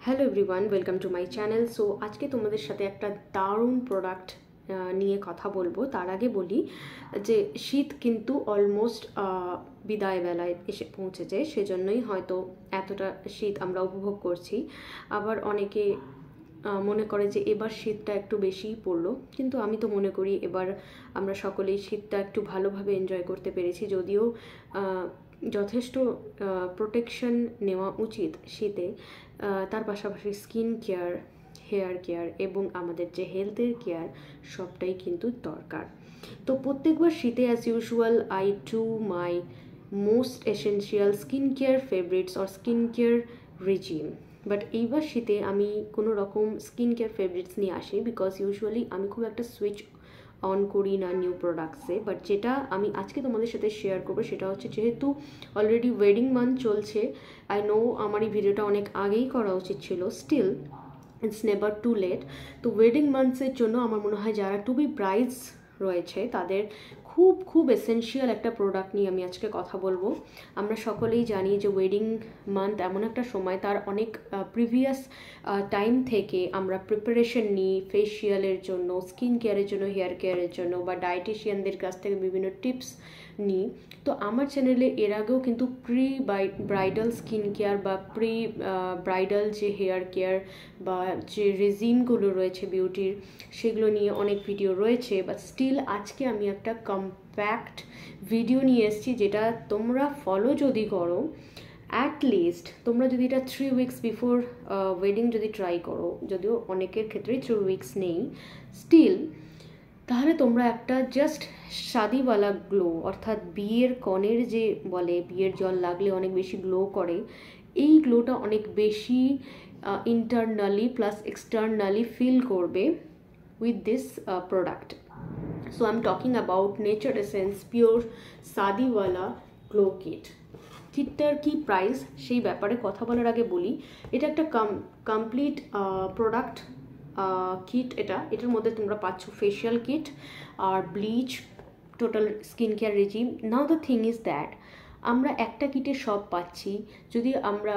Hello everyone, welcome to my channel. So আজকে তোমাদের সাথে একটা দারুণ প্রোডাক্ট নিয়ে কথা বলবো। তার আগে বলি যে শীত কিন্তু অলমোস্ট বিদায় বেলায় এসে পৌঁছেছে, সেজন্যই হয়তো এতটা শীত আমরা উপভোগ করছি। আবার অনেকে মনে করে যে এবার শীতটা একটু বেশিই পড়লো, কিন্তু আমি তো মনে করি এবার আমরা সকলেই শীতটা একটু ভালোভাবে এনজয় করতে পেরেছি। যদিও যথেষ্ট প্রোটেকশন নেওয়া উচিত শীতে, তার পাশাপাশি স্কিন কেয়ার, হেয়ার কেয়ার এবং আমাদের যে হেলথের কেয়ার সবটাই কিন্তু দরকার। তো প্রত্যেকবার শীতে as usual I do my most essential skin care favourites or skin care regime. But এইবার শীতে আমি কোনো রকম স্কিন কেয়ার ফেভারিটস নিয়ে আসি, বিকজ ইউজুয়ালি আমি খুব একটা সুইচ অন করি না নিউ প্রোডাক্টসে। বাট যেটা আমি আজকে তোমাদের সাথে শেয়ার করবো সেটা হচ্ছে, যেহেতু অলরেডি ওয়েডিং মান্থ চলছে, আই নো আমার এই ভিডিওটা অনেক আগেই করা উচিত ছিল, still it's never too late. তো ওয়েডিং মান্থসের জন্য আমার মনে হয় যারা টু বি ব্রাইডস রয়েছে তাদের খুব খুব এসেনশিয়াল একটা প্রোডাক্ট নিয়ে আমি আজকে কথা বলবো। আমরা সকলেই জানি যে ওয়েডিং মান্থ এমন একটা সময়, তার অনেক প্রিভিয়াস টাইম থেকে আমরা প্রিপারেশন নিই ফেসিয়ালের জন্য, স্কিন কেয়ারের জন্য, হেয়ার কেয়ারের জন্য, বা ডায়েটিশিয়ানদের কাছ থেকে বিভিন্ন টিপস নিই। তো আমার চ্যানেলে এর আগেও কিন্তু প্রি ব্রাইডাল স্কিন কেয়ার বা প্রি ব্রাইডাল যে হেয়ার কেয়ার বা যে রেজিমগুলো রয়েছে বিউটির, সেগুলো নিয়ে অনেক ভিডিও রয়েছে। বাট স্টিল আজকে আমি একটা কম্প্যাক্ট ভিডিও নিয়ে এসেছি, যেটা তোমরা ফলো যদি করো, অ্যাটলিস্ট তোমরা যদি এটা 3 উইকস বিফোর ওয়েডিং যদি ট্রাই করো, যদিও অনেকের ক্ষেত্রেই 3 উইকস নেই, স্টিল তাহলে তোমরা একটা জাস্ট শাদিওয়ালা গ্লো, অর্থাৎ বিয়ের কনের যে বলে বিয়ের জল লাগলে অনেক বেশি গ্লো করে, এই গ্লোটা অনেক বেশি ইন্টারনালি প্লাস এক্সটার্নালি ফিল করবে with this product. So I am talking about nature essence pure Shadiwala glow kit. কিটটার কি প্রাইস সেই ব্যাপারে কথা বলার আগে বলি, এটা একটা কমপ্লিট প্রোডাক্ট কিট। এটার মধ্যে তোমরা পাচ্ছ ফেশিয়াল কিট আর bleach, total skin care regime. Now the thing is that আমরা একটা কিটে সব পাচ্ছি। যদি আমরা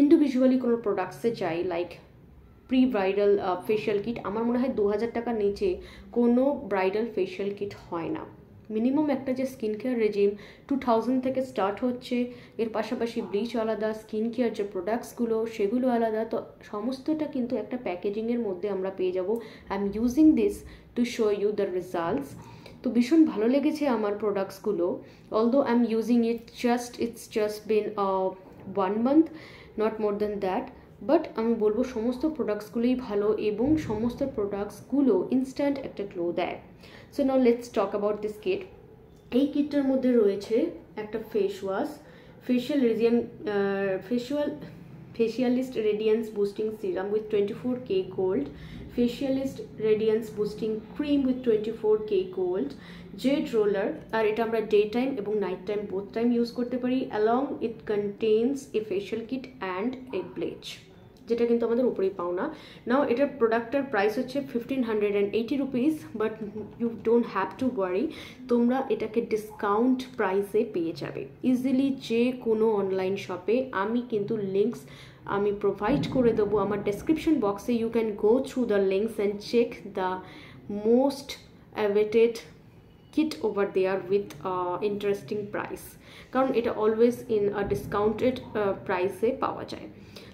ইন্ডিভিজুয়ালি কোনো প্রোডাক্টসে যাই, like pre bridal facial kit, আমার মনে হয় 2000 টাকার নিচে কোনো ব্রাইডাল ফেশিয়াল কিট হয় না। মিনিমাম একটা যে স্কিন কেয়ার রেজিম 2000 থেকে স্টার্ট হচ্ছে, এর পাশাপাশি ব্লিচ আলাদা, স্কিন কেয়ার যে প্রোডাক্টসগুলো সেগুলো আলাদা। তো সমস্তটা কিন্তু একটা প্যাকেজিংয়ের মধ্যে আমরা পেয়ে যাব। I am using this to show you the results. তো ভীষণ ভালো লেগেছে আমার প্রোডাক্টসগুলো। Although I am using it's just been 1 month, not more than that. But আমি বলবো সমস্ত প্রোডাক্টসগুলোই ভালো এবং সমস্ত প্রোডাক্টসগুলো ইনস্ট্যান্ট একটা গ্লো দেয়। So now let's talk about this kit. এই কিটটার মধ্যে রয়েছে একটা face wash, facialist radiance boosting serum with 24K gold, facialist radiance boosting cream with 24K gold, jade roller. আর এটা আমরা ডে টাইম এবং night time both time use করতে পারি। Along it contains a facial kit and a bleach, যেটা কিন্তু আমাদের উপরেই পাওনা। নাও এটার প্রোডাক্টের প্রাইস হচ্ছে 1580 rupees, but you don't have to worry, তোমরা এটাকে ডিসকাউন্ট প্রাইসে পেয়ে যাবে ইজিলি যে কোনো অনলাইন শপে। আমি কিন্তু লিঙ্কস আমি প্রোভাইড করে দেবো আমার ডেসক্রিপশন বক্সে। You can go through the links and check the most awaited kit over there with interesting price, কারণ এটা অলওয়েজ ইন আ ডিসকাউন্টেড প্রাইসে পাওয়া যায়।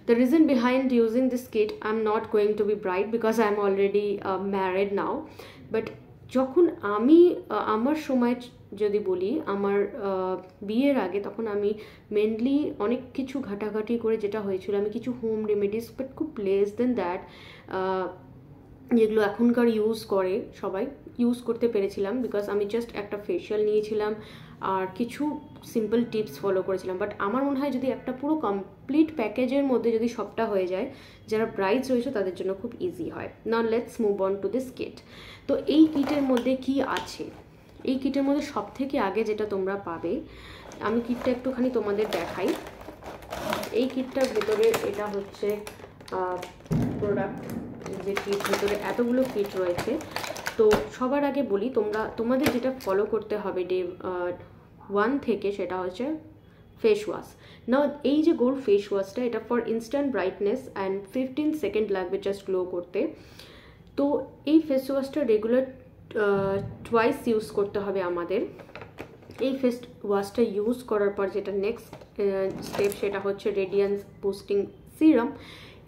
The reason behind using this kit, I'm not going to be bride because I'm already married now, but যখন আমি আমার সময় যদি বলি, আমার বিয়ের আগে, তখন আমি মেনলি অনেক কিছু ঘাটাঘাটি করে যেটা হয়েছিল, আমি কিছু হোম রেমেডিস, বাট খুব লেস দেন দ্যাট, যেগুলো এখনকার ইউজ করে সবাই, ইউজ করতে পেরেছিলাম। বিকজ আমি জাস্ট একটা ফেশিয়াল নিয়েছিলাম আর কিছু সিম্পল টিপস ফলো করেছিলাম। বাট আমার মনে হয় যদি একটা পুরো কমপ্লিট প্যাকেজের মধ্যে যদি সবটা হয়ে যায়, যারা ব্রাইডস রয়েছে তাদের জন্য খুব ইজি হয়। Now let's move on to this kit. তো এই কিটের মধ্যে কি আছে? এই কিটের মধ্যে সব থেকে আগে যেটা তোমরা পাবে, আমি কিটটা একটুখানি তোমাদের দেখাই। এই কিটটার ভেতরে এটা হচ্ছে প্রোডাক্ট, যে কিট ভেতরে এতগুলো কিট রয়েছে। তো সবার আগে বলি, তোমাদের যেটা ফলো করতে হবে ডে 1 থেকে, সেটা হচ্ছে ফেস ওয়াশ। না এই যে গোল্ড ফেস ওয়াশটা, এটা for instant brightness and 15 second লাগবে জাস্ট গ্লো করতে। তো এই ফেস ওয়াশটা রেগুলার টুয়াইস ইউজ করতে হবে আমাদের। এই ফেস ওয়াশটা ইউজ করার পর যেটা নেক্সট স্টেপ সেটা হচ্ছে রেডিয়েন্স বুস্টিং সিরাম।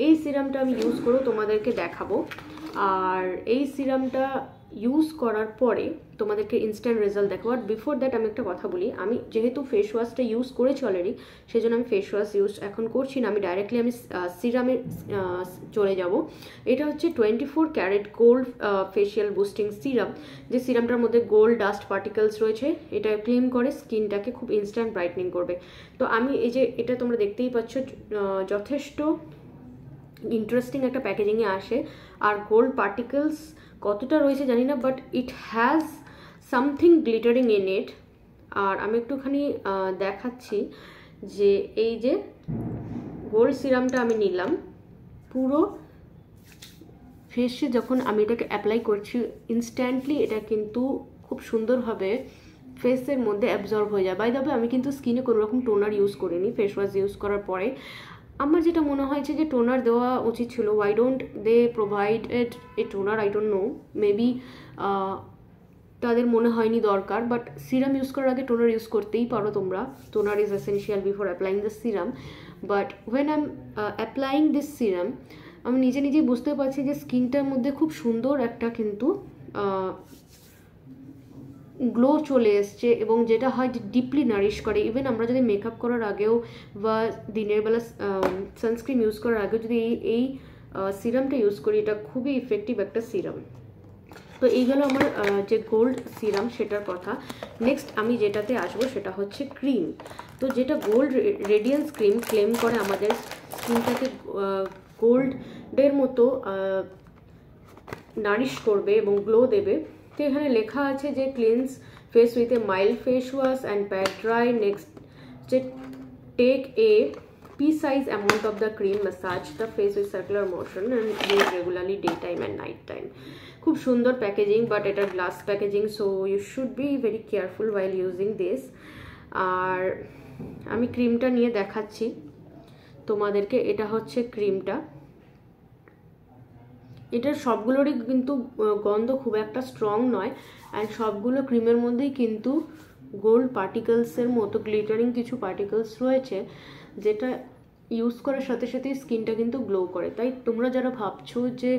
এই সিরামটা আমি ইউজ করেও তোমাদেরকে দেখাবো। আর এই সিরামটা ইউজ করার পরে তোমাদেরকে ইনস্ট্যান্ট রেজাল্ট দেখাবো। আর বিফোর দ্যাট আমি একটা কথা বলি, আমি যেহেতু ফেস ওয়াশটা ইউজ করেছি অলরেডি, সেই জন্য আমি ফেস ওয়াশ ইউজ এখন করছি না, আমি ডাইরেক্টলি আমি সিরামে চলে যাব। এটা হচ্ছে 24 carat gold facial boosting serum. যে সিরামটার মধ্যে গোল্ড ডাস্ট পার্টিকেলস রয়েছে, এটা ক্লেম করে স্কিনটাকে খুব ইনস্ট্যান্ট ব্রাইটনিং করবে। তো আমি এই যে এটা তোমরা দেখতেই পাচ্ছ, যথেষ্ট ইন্টারেস্টিং একটা প্যাকেজিংয়ে আসে। আর গোল্ড পার্টিকেলস কতটা রয়েছে জানি না, but it has something glittering in it. আর আমি একটুখানি দেখাচ্ছি যে এই যে গোল্ড সিরামটা আমি নিলাম, পুরো ফেসে যখন আমি এটাকে অ্যাপ্লাই করছি, ইনস্ট্যান্টলি এটা কিন্তু খুব সুন্দরভাবে ফেসের মধ্যে অ্যাবজর্ব হয়ে যায়। বাই দ্য ওয়ে, আমি কিন্তু স্কিনে কোনো রকম টোনার ইউজ করিনি ফেস ওয়াশ ইউজ করার পরে। আমার যেটা মনে হয়েছে যে টোনার দেওয়া উচিত ছিল। Why don't they provided a toner, I don't know, maybe তাদের মনে হয়নি দরকার। বাট সিরাম ইউজ করার আগে টোনার ইউজ করতেই পারো তোমরা। Toner is essential before applying this serum. But when I am applying this serum, আমি নিজেই বুঝতে পারছি যে স্কিনটার মধ্যে খুব সুন্দর একটা কিন্তু গ্লো চলে এসছে, এবং যেটা হয় যে ডিপলি নারিশ করে। ইভেন আমরা যদি মেকআপ করার আগেও বা দিনের বেলা সানস্ক্রিন ইউজ করার আগেও যদি এই সিরামটা ইউজ করি, এটা খুবই ইফেক্টিভ একটা সিরাম। তো এই গেল আমার যে গোল্ড সিরাম সেটার কথা। নেক্সট আমি যেটাতে আসবো সেটা হচ্ছে ক্রিম। তো যেটা গোল্ড রেডিয়েন্স ক্রিম ক্লেম করে আমাদের স্কিনটাকে গোল্ডের মতো নারিশ করবে এবং গ্লো দেবে। তো এখানে লেখা আছে যে cleanse face with a mild face wash and pat dry. Next যে take a pea-size amount of the cream, massage the face with circular motion and use regularly daytime and night time. খুব সুন্দর packaging, but এটা glass packaging, so you should be very careful while using this. আর আমি ক্রিমটা নিয়ে দেখাচ্ছি তোমাদেরকে। এটা হচ্ছে ক্রিমটা। এটার সবগুলোরই কিন্তু গন্ধ খুব একটা স্ট্রং নয়, অ্যান্ড সবগুলো ক্রিমের মধ্যেই কিন্তু গোল্ড পার্টিকেলসের মতো গ্লিটারিং কিছু পার্টিকেলস রয়েছে, যেটা ইউজ করার সাথে সাথেই স্কিনটা কিন্তু গ্লো করে। তাই তোমরা যারা ভাবছো যে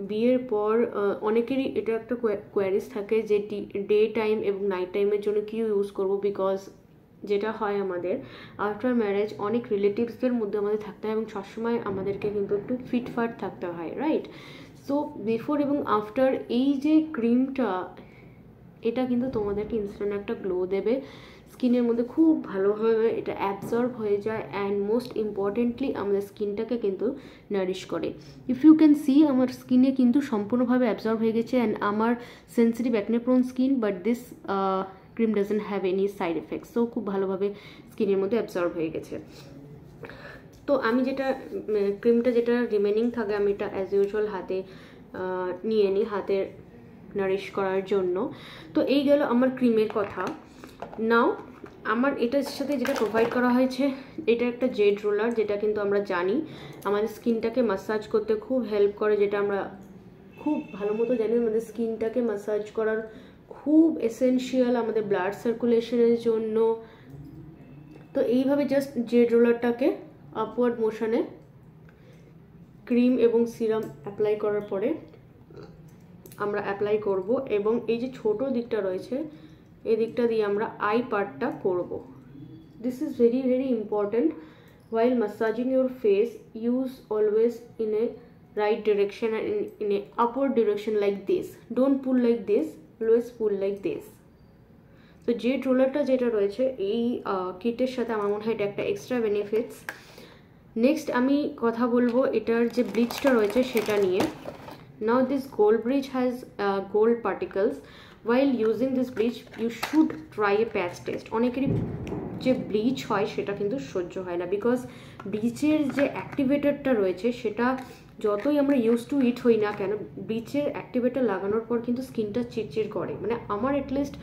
বিয়ের পর, অনেকেরই এটা একটা কোয়ারিজ থাকে যে ডে টাইম এবং নাইট টাইমের জন্য কি ইউজ করব, বিকজ যেটা হয় আমাদের আফটার ম্যারেজ অনেক রিলেটিভসদের মধ্যে আমাদের থাকতে হয়, এবং সবসময় আমাদেরকে কিন্তু একটু ফিটফাট থাকতে হয়, রাইট? সো বিফোর এবং আফটার এই যে ক্রিমটা, এটা কিন্তু তোমাদেরকে ইনস্ট্যান্ট একটা গ্লো দেবে, স্কিনের মধ্যে খুব ভালোভাবে এটা অ্যাবজর্ব হয়ে যায়, অ্যান্ড মোস্ট ইম্পর্টেন্টলি আমাদের স্কিনটাকে কিন্তু নারিশ করে। ইফ ইউ ক্যান সি, আমার স্কিনে কিন্তু সম্পূর্ণভাবে অ্যাবজর্ব হয়ে গেছে, অ্যান্ড আমার sensitive acne prone skin, but this cream doesn't have any side effects. So খুব ভালোভাবে স্কিনের মধ্যে অ্যাবজর্ব হয়ে গেছে। তো আমি যেটা ক্রিমটা যেটা রিমেনিং থাকে, আমি এটা অ্যাজ ইউজুয়াল হাতে নিয়ে নিই হাতের নারিশ করার জন্য। তো এই গেল আমার ক্রিমের কথা। নাও আমার এটার সাথে যেটা প্রোভাইড করা হয়েছে, এটা একটা জেড রোলার, যেটা কিন্তু আমরা জানি আমাদের স্কিনটাকে মাসাজ করতে খুব হেল্প করে, যেটা আমরা খুব ভালো মতো জানি আমাদের স্কিনটাকে মাসাজ করার খুব এসেনশিয়াল আমাদের ব্লাড সার্কুলেশনের জন্য। তো এইভাবে জাস্ট জেড রোলারটাকে আপওয়ার্ড মোশনে ক্রিম এবং সিরাম অ্যাপ্লাই করার পরে আমরা অ্যাপ্লাই করব, এবং এই যে ছোট দিকটা রয়েছে এই দিকটা দিয়ে আমরা আই পার্টটা করব। This is very very important while massaging your face. Use always in a right direction and in a upward direction like this. Don't pull like this, always pull like this. তো Z রোলারটা যেটা রয়েছে এই কিটের সাথে আমার মনে হয় এটা একটা এক্সট্রা বেনিফিটস। নেক্সট আমি কথা বলবো এটার যে ব্লিচটা রয়েছে সেটা নিয়ে। Now this gold bleach has gold particles. While using this bleach you should try a patch test. অনেকেরই যে ব্লিচ হয় সেটা কিন্তু সহ্য হয় না, বিকজ ব্লিচের যে অ্যাক্টিভেটরটা রয়েছে সেটা যতই আমরা ইউজ টু ইট হই না কেন, ব্লিচের অ্যাক্টিভেটর লাগানোর পর কিন্তু স্কিনটা চিরচির করে, মানে আমার অ্যাটলিস্ট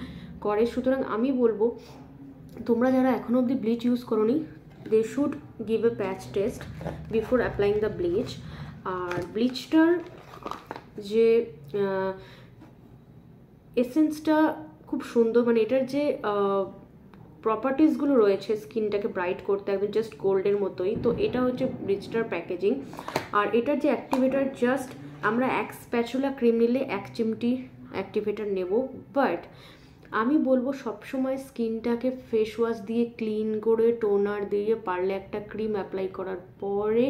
করে। সুতরাং আমি বলবো তোমরা যারা এখনো অবধি ব্লিচ ইউজ করোনি, they should give a patch test before applying the bleach. আর ব্লিচটার যে এসেন্সটা খুব সুন্দর, মানে এটার যে প্রপার্টিসগুলো রয়েছে স্কিনটাকে ব্রাইট করতে একদম জাস্ট গোল্ডের মতোই। তো এটা হচ্ছে ব্লিচটার প্যাকেজিং। আর এটার যে অ্যাক্টিভেটার, জাস্ট আমরা এক স্প্যাচুলা ক্রিম নিলে 1 চিমটি অ্যাক্টিভেটার নেব। বাট আমি বলবো সবসময় স্কিনটাকে ফেস ওয়াশ দিয়ে ক্লিন করে, টোনার দিয়ে, পারলে একটা ক্রিম অ্যাপ্লাই করার পরে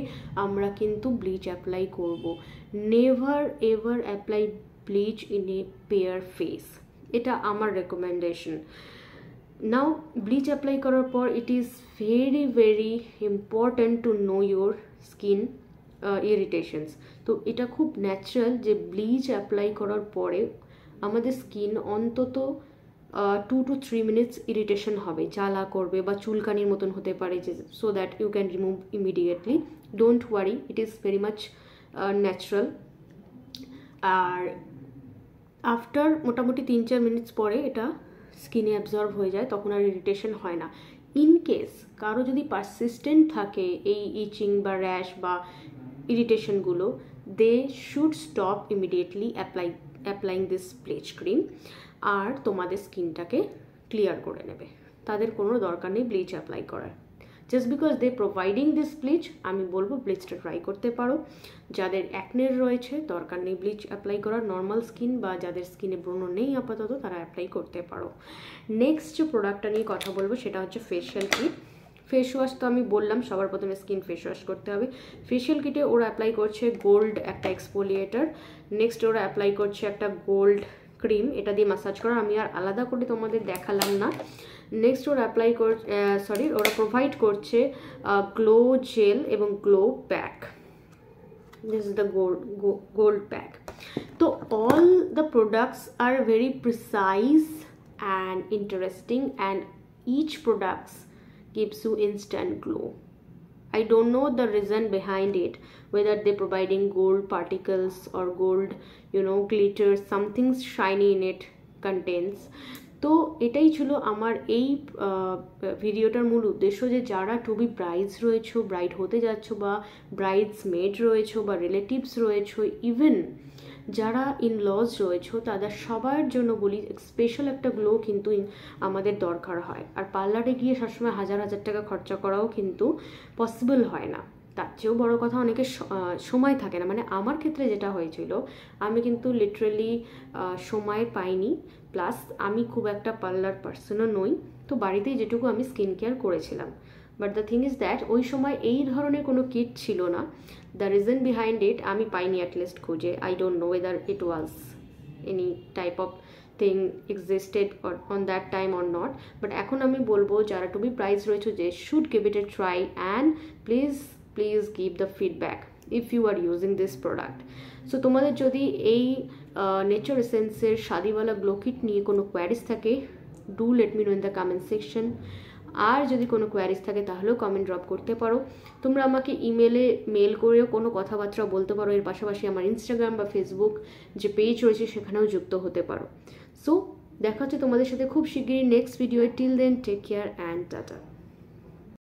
আমরা কিন্তু ব্লিচ অ্যাপ্লাই করব। Never ever apply bleach in a bare face, এটা আমার রেকমেন্ডেশন। নাও ব্লিচ অ্যাপ্লাই করার পর it is very very important to know your skin irritations. তো এটা খুব ন্যাচারাল যে ব্লিচ অ্যাপ্লাই করার পরে আমাদের স্কিন অন্তত 2 to 3 minutes ইরিটেশন হবে, জ্বালা করবে বা চুলকানির মতন হতে পারে, যে so that you can remove immediately. Don't worry, it is very much natural. আর আফটার মোটামুটি 3-4 মিনিটস পরে এটা স্কিনে অ্যাবজর্ব হয়ে যায়, তখন আর ইরিটেশন হয় না। ইন কেস কারো যদি পারসিস্টেন্ট থাকে এই ইচিং বা র্যাশ বা ইরিটেশনগুলো, they should stop immediately applying this bleach cream, আর তোমাদের স্কিনটাকে ক্লিয়ার করে নেবে। তাদের কোনো দরকার নেই ব্লিচ অ্যাপ্লাই করার। Just because they providing this bleach, আমি বলবো ব্লিচটা ট্রাই করতে পারো। যাদের অ্যাকনের রয়েছে দরকার নেই ব্লিচ অ্যাপ্লাই করার, নর্মাল স্কিন বা যাদের স্কিনে ব্রণ নেই আপাতত তারা অ্যাপ্লাই করতে পারো। নেক্সট যে প্রোডাক্টটা নিয়ে কথা বলবো সেটা হচ্ছে ফেশিয়াল কিট। ফেস ওয়াশ তো আমি বললাম সবার প্রথমে স্কিন ফেস ওয়াশ করতে হবে। ফেশিয়াল কিটে ওরা অ্যাপ্লাই করছে গোল্ড একটা এক্সফোলিয়েটার, নেক্সট ওরা অ্যাপ্লাই করছে একটা গোল্ড ক্রিম, এটা দিয়ে ম্যাসাজ করার, আমি আর আলাদা করে তোমাদের দেখালাম না। নেক্সট ওরা ওরা প্রোভাইড করছে গ্লো জেল এবং glow pack. This is the gold pack. তো all the products are very precise and interesting, and each products gives you instant glow. I don't know the reason behind it, whether they're providing gold particles or gold, glitter, something shiny in it contains. তো এটাই ছিল আমার এই ভিডিওটার মূল উদ্দেশ্য, যে যারা টু বি ব্রাইডস রয়েছো, ব্রাইড হতে যাচ্ছ, বা ব্রাইডস মেড রয়েছো, বা রিলেটিভস রয়েছো, ইভেন যারা ইন লজ রয়েছো, তাদের সবার জন্য বলি স্পেশাল একটা গ্লো কিন্তু আমাদের দরকার হয়। আর পার্লারে গিয়ে সবসময় হাজার হাজার টাকা খরচা করাও কিন্তু পসিবল হয় না। তার চেয়েও বড়ো কথা, অনেকের সময় থাকে না। মানে আমার ক্ষেত্রে যেটা হয়েছিল, আমি কিন্তু লিটারেলি সময় পাইনি, প্লাস আমি খুব একটা পার্লার পার্সনও নই, তো বাড়িতেই যেটুকু আমি স্কিন কেয়ার করেছিলাম। But the thing is that ওই সময় এই ধরনের কোনো কিট ছিল না। দ্য রিজন বিহাইন্ড ইট আমি পাইনি অ্যাটলিস্ট খুঁজে। I don't know whether it was any type of thing existed on that time or not. But এখন আমি বলবো যারা টু বি প্রাইস রয়েছে, যে should give it a try, and please give the feedback if you are using this product. So তোমাদের যদি এই nature এসেন্সের শাদিওয়ালা গ্লো কিট নিয়ে কোনো কোয়ারিজ থাকে, do let me know in the comment section. আর যদি কোনো কোয়ারিজ থাকে তাহলেও কমেন্ট ড্রপ করতে পারো। তোমরা আমাকে ইমেলে মেল করেও কোনো কথাবার্তা বলতে পারো। এর পাশাপাশি আমার ইনস্টাগ্রাম বা ফেসবুক যে পেজ রয়েছে সেখানেও যুক্ত হতে পারো। সো দেখা হচ্ছে তোমাদের সাথে খুব শিগগিরই next video. Till then take care and tata.